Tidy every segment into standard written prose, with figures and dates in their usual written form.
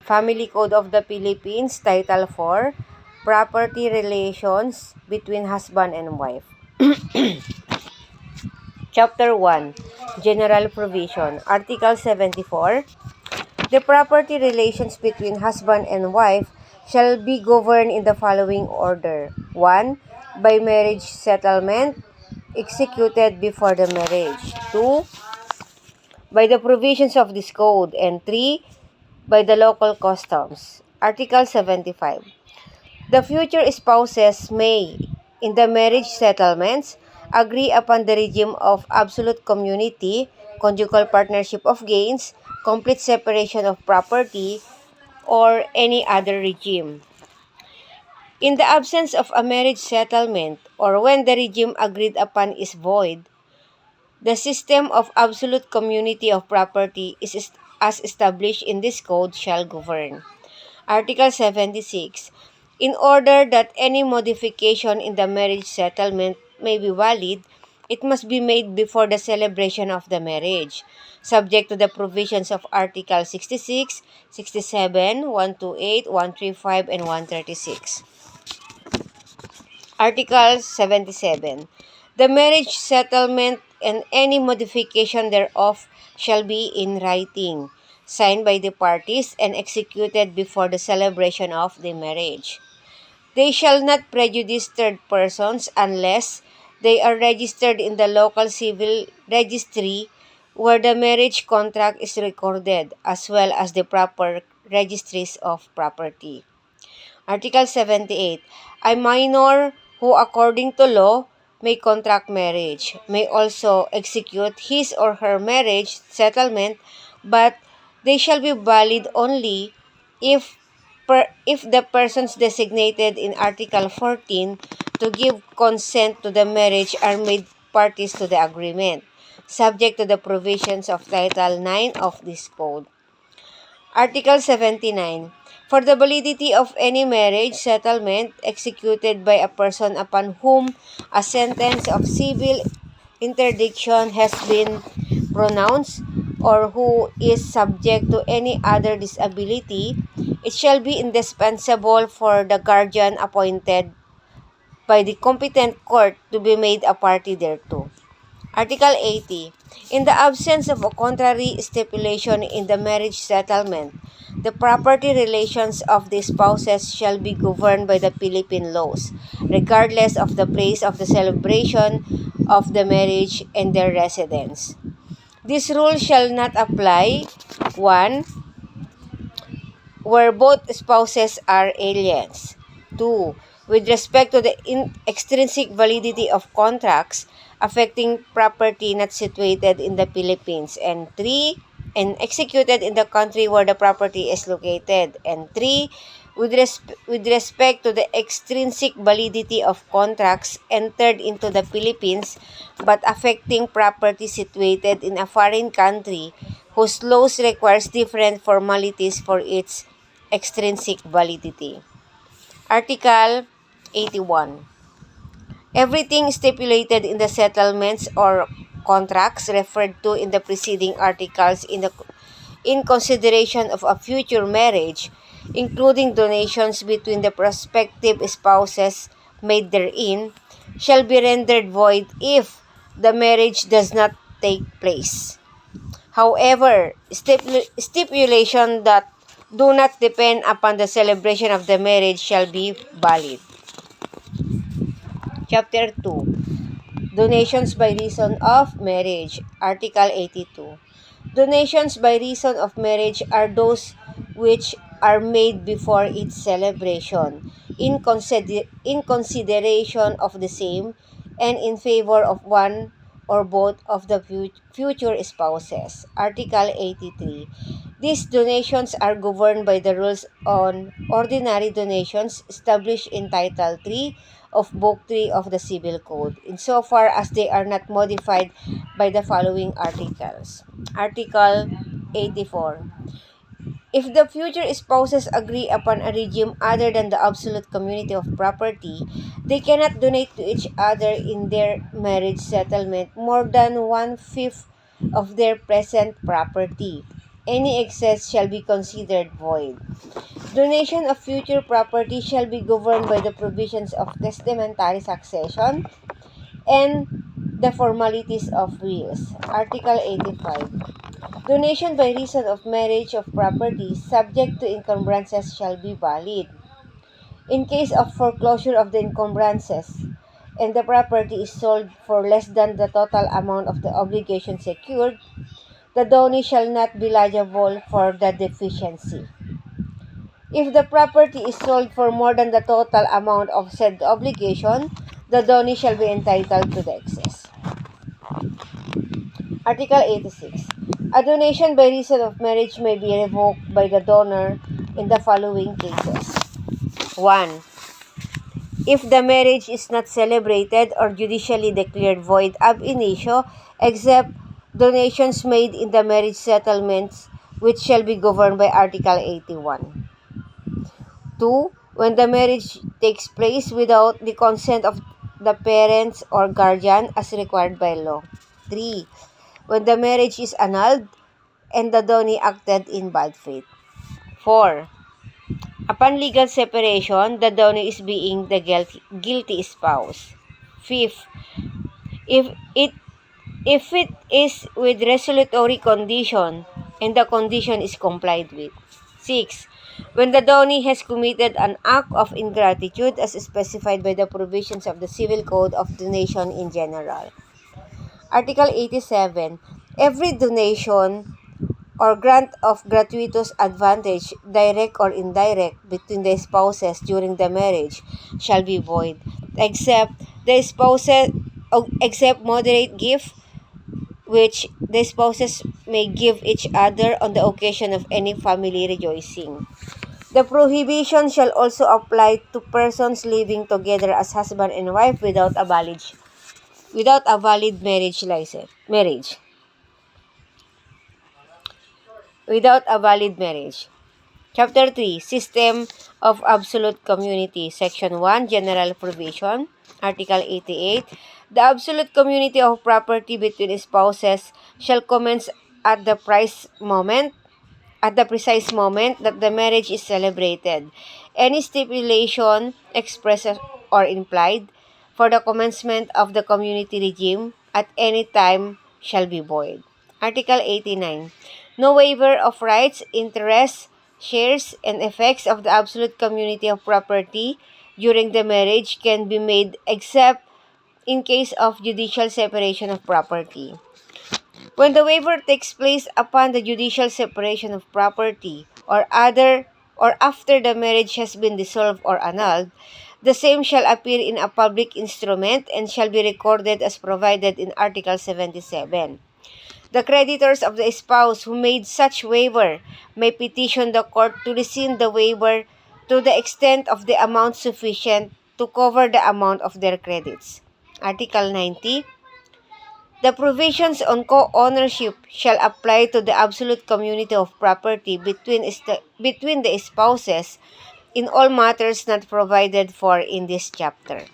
Family Code of the Philippines, Title 4, Property Relations between Husband and Wife. Chapter 1, General Provision, Article 74. The property relations between husband and wife shall be governed in the following order. 1. By marriage settlement executed before the marriage. 2. By the provisions of this code. And 3. By the local customs. Article 75. The future spouses may, in the marriage settlements, agree upon the regime of absolute community, conjugal partnership of gains, complete separation of property, or any other regime. In the absence of a marriage settlement, or when the regime agreed upon is void, the system of absolute community of property is as established in this code shall govern. Article 76. In order that any modification in the marriage settlement may be valid, it must be made before the celebration of the marriage, subject to the provisions of Article 66, 67, 128, 135, and 136. Article 77. The marriage settlement and any modification thereof shall be in writing, signed by the parties and executed before the celebration of the marriage. They shall not prejudice third persons unless they are registered in the local civil registry where the marriage contract is recorded, as well as the proper registries of property. Article 78. A minor who according to law may contract marriage may also execute his or her marriage settlement, but they shall be valid only if the persons designated in Article 14 to give consent to the marriage are made parties to the agreement, subject to the provisions of Title 9 of this code. Article 79. For the validity of any marriage settlement executed by a person upon whom a sentence of civil interdiction has been pronounced, or who is subject to any other disability, it shall be indispensable for the guardian appointed by the competent court to be made a party thereto. Article 80. In the absence of a contrary stipulation in the marriage settlement, the property relations of the spouses shall be governed by the Philippine laws, regardless of the place of the celebration of the marriage and their residence. This rule shall not apply 1. Where both spouses are aliens. 2. With respect to the extrinsic validity of contracts affecting property not situated in the Philippines. And 3. And executed in the country where the property is located. And 3. With respect to the extrinsic validity of contracts entered into the Philippines but affecting property situated in a foreign country whose laws requires different formalities for its extrinsic validity. Article 81. Everything stipulated in the settlements or contracts referred to in the preceding articles in consideration of a future marriage, including donations between the prospective spouses made therein, shall be rendered void if the marriage does not take place. However, stipulation that do not depend upon the celebration of the marriage shall be valid. Chapter 2. Donations by reason of marriage. Article 82. Donations by reason of marriage are those which are made before its celebration, in consideration of the same, and in favor of one or both of the future spouses. Article 83. These donations are governed by the rules on ordinary donations established in Title 3 of Book 3 of the Civil Code, insofar as they are not modified by the following articles. Article 84. If the future spouses agree upon a regime other than the absolute community of property, they cannot donate to each other in their marriage settlement more than 1/5 of their present property, Any excess shall be considered void. Donation of future property shall be governed by the provisions of testamentary succession and the formalities of wills. Article 85. Donation by reason of marriage of property subject to encumbrances shall be valid. In case of foreclosure of the encumbrances and the property is sold for less than the total amount of the obligation secured, the donee shall not be liable for the deficiency. If the property is sold for more than the total amount of said obligation, the donee shall be entitled to the excess. Article 86. A donation by reason of marriage may be revoked by the donor in the following cases. 1. If the marriage is not celebrated or judicially declared void ab initio, except donations made in the marriage settlements which shall be governed by Article 81. 2. When the marriage takes place without the consent of the parents or guardian as required by law. 3. When the marriage is annulled and the donee acted in bad faith. 4. Upon legal separation, the donee is being the guilty spouse. 5th, if it if it is with resolutory condition and the condition is complied with. 6. When the donee has committed an act of ingratitude as specified by the provisions of the Civil Code of the nation in general. Article 87. Every donation or grant of gratuitous advantage, direct or indirect, between the spouses during the marriage shall be void, except the spouses except moderate gift which the spouses may give each other on the occasion of any family rejoicing. The prohibition shall also apply to persons living together as husband and wife without a valid marriage license. Without a valid marriage. Chapter 3, System of Absolute Community, Section 1, General Provision, Article 88. The absolute community of property between spouses shall commence at the precise moment that the marriage is celebrated. Any stipulation, expressed or implied, for the commencement of the community regime at any time shall be void. Article 89. No waiver of rights, interests, shares, and effects of the absolute community of property during the marriage can be made except in case of judicial separation of property. When the waiver takes place upon the judicial separation of property or after the marriage has been dissolved or annulled, the same shall appear in a public instrument and shall be recorded as provided in Article 77. The creditors of the spouse who made such waiver may petition the court to rescind the waiver to the extent of the amount sufficient to cover the amount of their credits. Article 90. The provisions on co-ownership shall apply to the absolute community of property between the spouses in all matters not provided for in this chapter.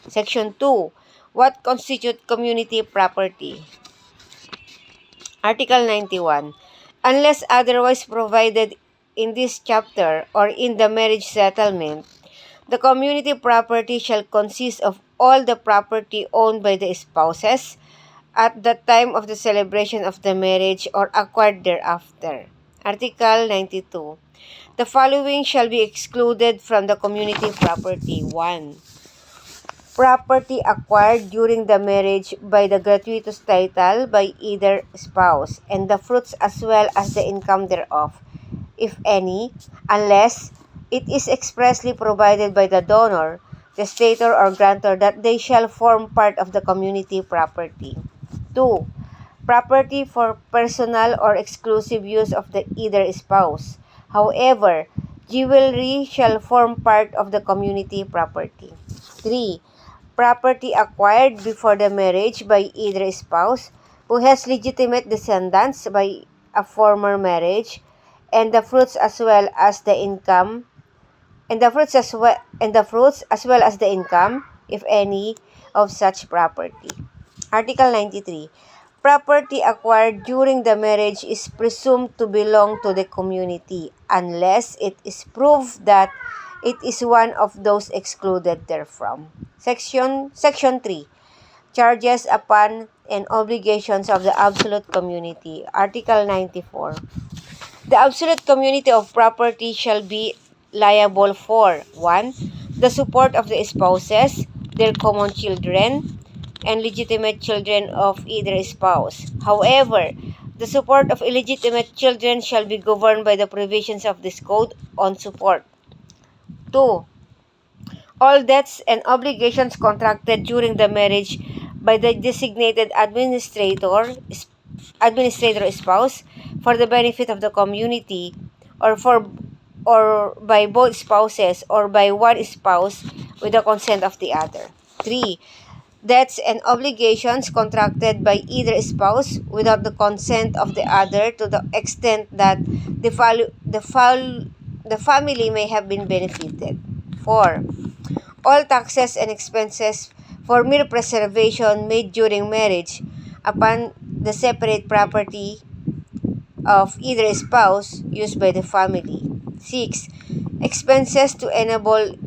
Section 2. What constitutes community property? Article 91. Unless otherwise provided in this chapter or in the marriage settlement, the community property shall consist of all the property owned by the spouses at the time of the celebration of the marriage or acquired thereafter. Article 92. The following shall be excluded from the community property. 1. Property acquired during the marriage by the gratuitous title by either spouse, and the fruits as well as the income thereof, if any, unless it is expressly provided by the donor, testator, or grantor that they shall form part of the community property. 2. Property for personal or exclusive use of the either spouse. However, jewelry shall form part of the community property. 3. Property acquired before the marriage by either spouse who has legitimate descendants by a former marriage, and the fruits as well as the income, as the income, if any, of such property. Article 93. property acquired during the marriage is presumed to belong to the community unless it is proved that it is one of those excluded therefrom. Section 3. Charges upon and obligations of the absolute community. Article 94. The absolute community of property shall be liable for 1. The support of the spouses, their common children, and legitimate children of either spouse. However, the support of illegitimate children shall be governed by the provisions of this code on support. 2. All debts and obligations contracted during the marriage by the designated administrator spouse for the benefit of the community or by both spouses or by one spouse with the consent of the other. 3. Debts and obligations contracted by either spouse without the consent of the other to the extent that the family may have been benefited. 4. All taxes and expenses for mere preservation made during marriage upon the separate property of either spouse used by the family. 6. Expenses to enable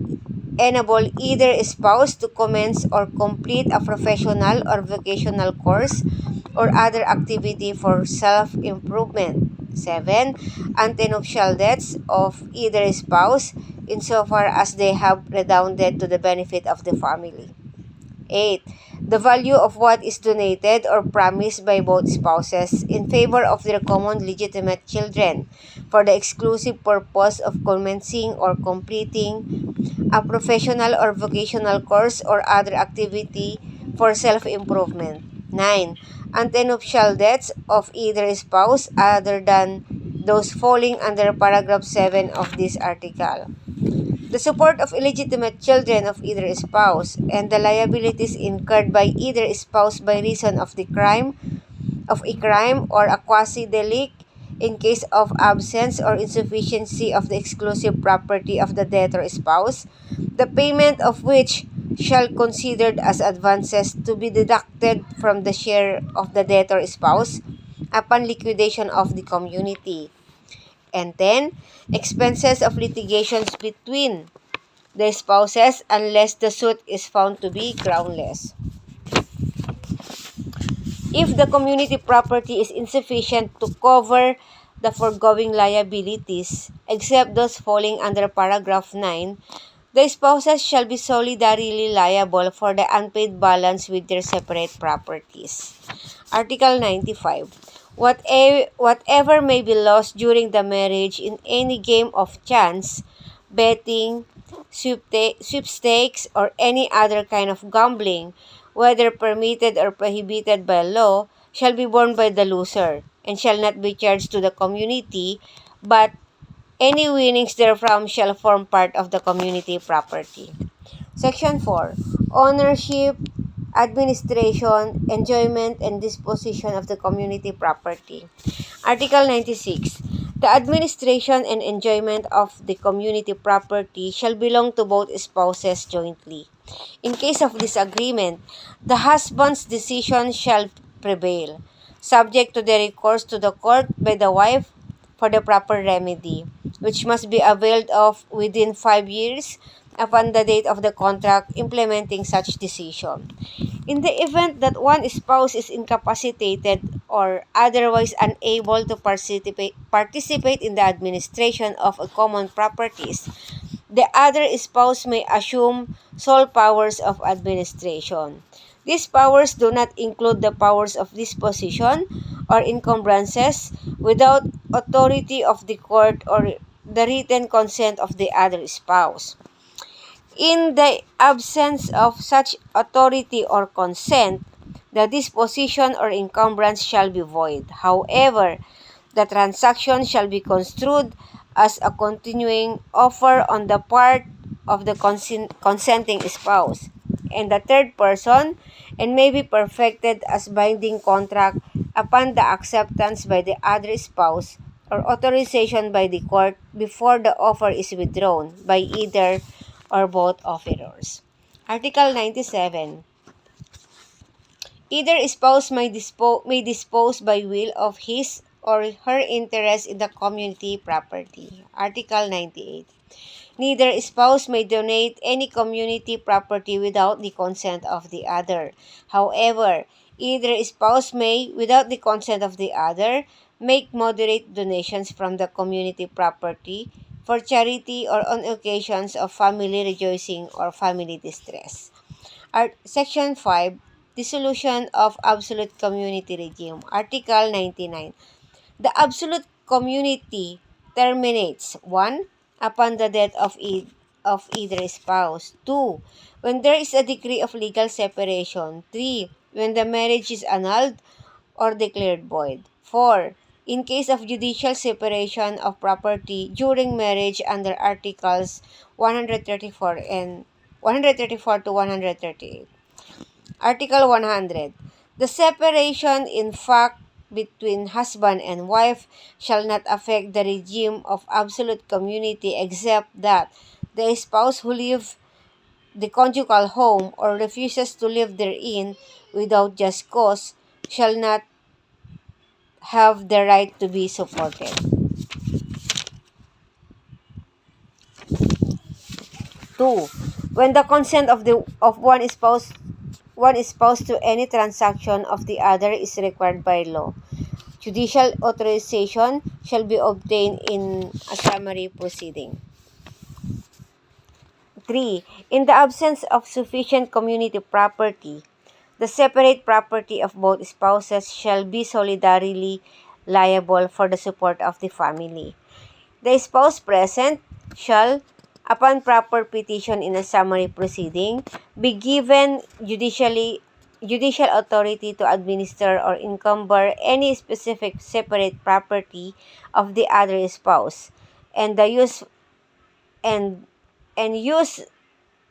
either spouse to commence or complete a professional or vocational course or other activity for self-improvement. 7. Antenuptial debts of either spouse insofar as they have redounded to the benefit of the family. 8. The value of what is donated or promised by both spouses in favor of their common legitimate children for the exclusive purpose of commencing or completing a professional or vocational course or other activity for self-improvement. 9. Antenuptial debts of either spouse other than those falling under paragraph 7 of this article. The support of illegitimate children of either spouse and the liabilities incurred by either spouse by reason of a crime or a quasi-delict in case of absence or insufficiency of the exclusive property of the debtor spouse, the payment of which shall considered as advances to be deducted from the share of the debtor spouse upon liquidation of the community. And 10. Expenses of litigations between the spouses unless the suit is found to be groundless. If the community property is insufficient to cover the foregoing liabilities, except those falling under paragraph 9, the spouses shall be solidarily liable for the unpaid balance with their separate properties. Article 95. Whatever may be lost during the marriage in any game of chance, betting, sweepstakes, or any other kind of gambling, whether permitted or prohibited by law, shall be borne by the loser, and shall not be charged to the community, but any winnings therefrom shall form part of the community property. Section 4. Ownership, administration, enjoyment, and disposition of the community property. Article 96. The administration and enjoyment of the community property shall belong to both spouses jointly. In case of disagreement, the husband's decision shall prevail, subject to the recourse to the court by the wife for the proper remedy, which must be availed of within 5 years upon the date of the contract implementing such decision. In the event that one spouse is incapacitated or otherwise unable to participate in the administration of a common properties, the other spouse may assume sole powers of administration. These powers do not include the powers of disposition or encumbrances without authority of the court or the written consent of the other spouse. In the absence of such authority or consent, the disposition or encumbrance shall be void. However, the transaction shall be construed as a continuing offer on the part of the consenting spouse and the third person, and may be perfected as binding contract upon the acceptance by the other spouse or authorization by the court before the offer is withdrawn by either or both offerors. Article 97. Either spouse may dispose by will of his or her interest in the community property. Article 98. Neither spouse may donate any community property without the consent of the other. However, either spouse may, without the consent of the other, make moderate donations from the community property for charity or on occasions of family rejoicing or family distress. Section 5. Dissolution of Absolute Community Regime. Article 99. The absolute community terminates 1. Upon the death of either spouse. 2. When there is a decree of legal separation. 3. When the marriage is annulled or declared void. 4. In case of judicial separation of property during marriage under Articles 134 and 134 to 138. Article 100. The separation in fact between husband and wife shall not affect the regime of absolute community except that the spouse who leaves the conjugal home or refuses to live therein without just cause shall not have the right to be supported. 2. When the consent of one spouse to any transaction of the other is required by law, judicial authorization shall be obtained in a summary proceeding. 3. In the absence of sufficient community property, the separate property of both spouses shall be solidarily liable for the support of the family. The spouse present shall, upon proper petition in a summary proceeding, be given judicial authority to administer or encumber any specific separate property of the other spouse, and the use and use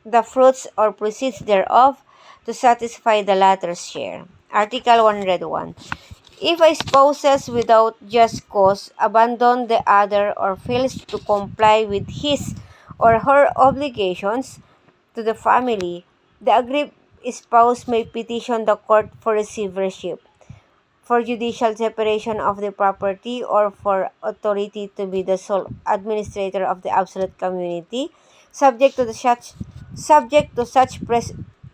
the fruits or proceeds thereof to satisfy the latter's share. Article 101. If a spouse without just cause abandon the other or fails to comply with his or her obligations to the family, the aggrieved spouse may petition the court for receivership, for judicial separation of the property, or for authority to be the sole administrator of the absolute community, subject to such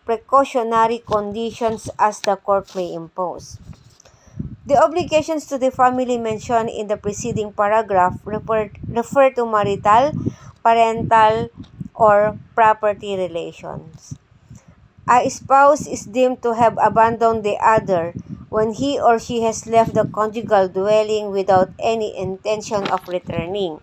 precautionary conditions as the court may impose. The obligations to the family mentioned in the preceding paragraph refer to marital, parental, or property relations. A spouse is deemed to have abandoned the other when he or she has left the conjugal dwelling without any intention of returning.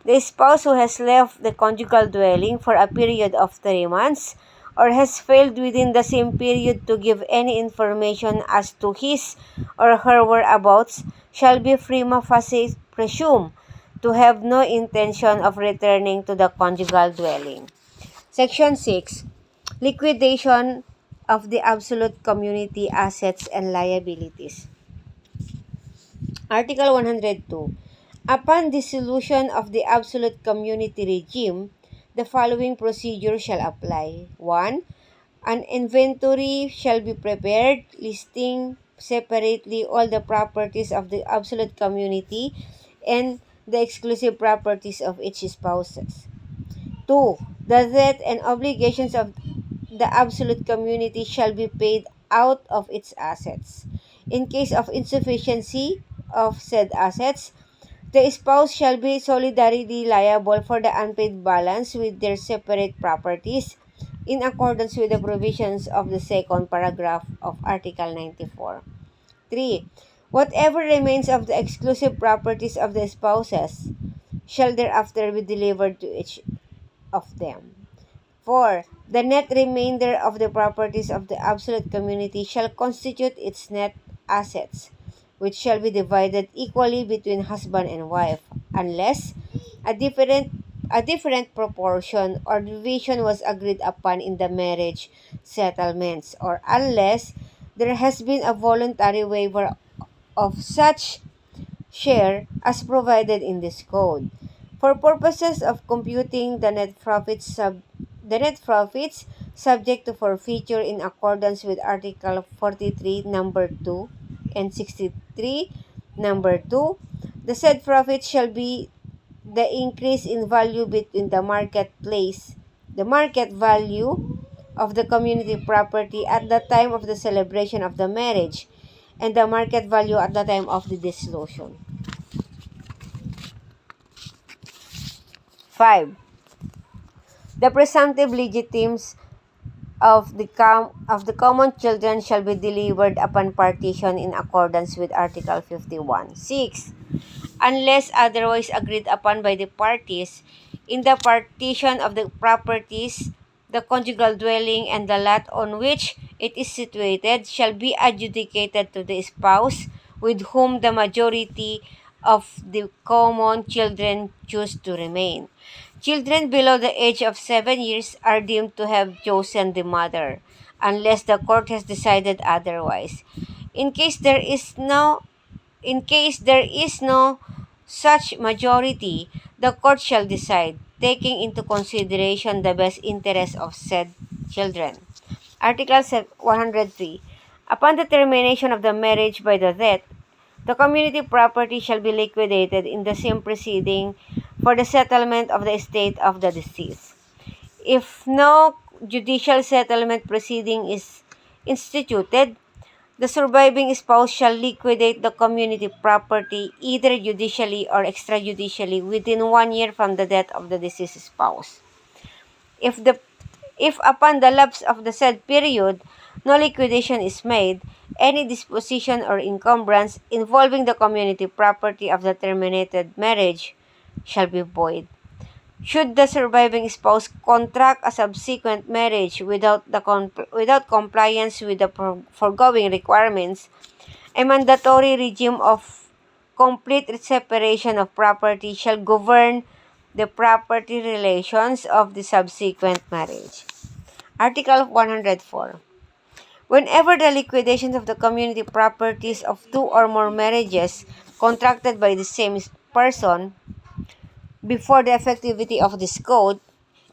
The spouse who has left the conjugal dwelling for a period of 3 months or has failed within the same period to give any information as to his or her whereabouts shall be prima facie presumed to have no intention of returning to the conjugal dwelling. Section 6. Liquidation of the absolute community assets and liabilities. Article 102. Upon dissolution of the absolute community regime, the following procedure shall apply. 1. An inventory shall be prepared, listing separately all the properties of the absolute community and the exclusive properties of each spouses. 2. The debt and obligations of the absolute community shall be paid out of its assets. In case of insufficiency of said assets, the spouse shall be solidarily liable for the unpaid balance with their separate properties in accordance with the provisions of the second paragraph of Article 94. 3. Whatever remains of the exclusive properties of the spouses shall thereafter be delivered to each of them. 4. The net remainder of the properties of the absolute community shall constitute its net assets, which shall be divided equally between husband and wife, unless a different proportion or division was agreed upon in the marriage settlements, or unless there has been a voluntary waiver of such share as provided in this code. For purposes of computing the net profits, subject to forfeiture in accordance with Article 43, Number 2, and 63, Number 2. The said profit shall be the increase in value between the market value of the community property at the time of the celebration of the marriage and the market value at the time of the dissolution. 5. The presumptive legitimes of the common children shall be delivered upon partition in accordance with Article 51. 6. Unless otherwise agreed upon by the parties, in the partition of the properties, the conjugal dwelling and the lot on which it is situated shall be adjudicated to the spouse with whom the majority of the common children choose to remain. Children below the age of 7 years are deemed to have chosen the mother, unless the court has decided otherwise. In case there is no in case there is no such majority, the court shall decide, taking into consideration the best interest of said children. Article 103. Upon the termination of the marriage by the death, the community property shall be liquidated in the same proceeding for the settlement of the estate of the deceased. If no judicial settlement proceeding is instituted, the surviving spouse shall liquidate the community property either judicially or extrajudicially within 1 year from the death of the deceased spouse. If upon the lapse of the said period no liquidation is made, any disposition or encumbrance involving the community property of the terminated marriage shall be void. Should the surviving spouse contract a subsequent marriage without compliance with the foregoing requirements, a mandatory regime of complete separation of property shall govern the property relations of the subsequent marriage. Article 104. Whenever the liquidation of the community properties of two or more marriages contracted by the same person before the effectivity of this code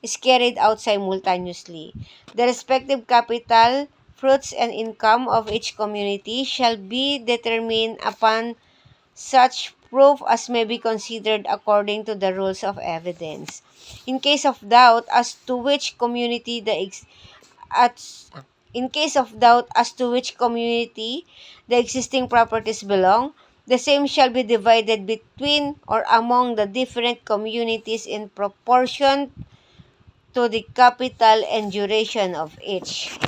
is carried out simultaneously, the respective capital, fruits, and income of each community shall be determined upon such proof as may be considered according to the rules of evidence. In case of doubt as to which community the existing properties belong, the same shall be divided between or among the different communities in proportion to the capital and duration of each.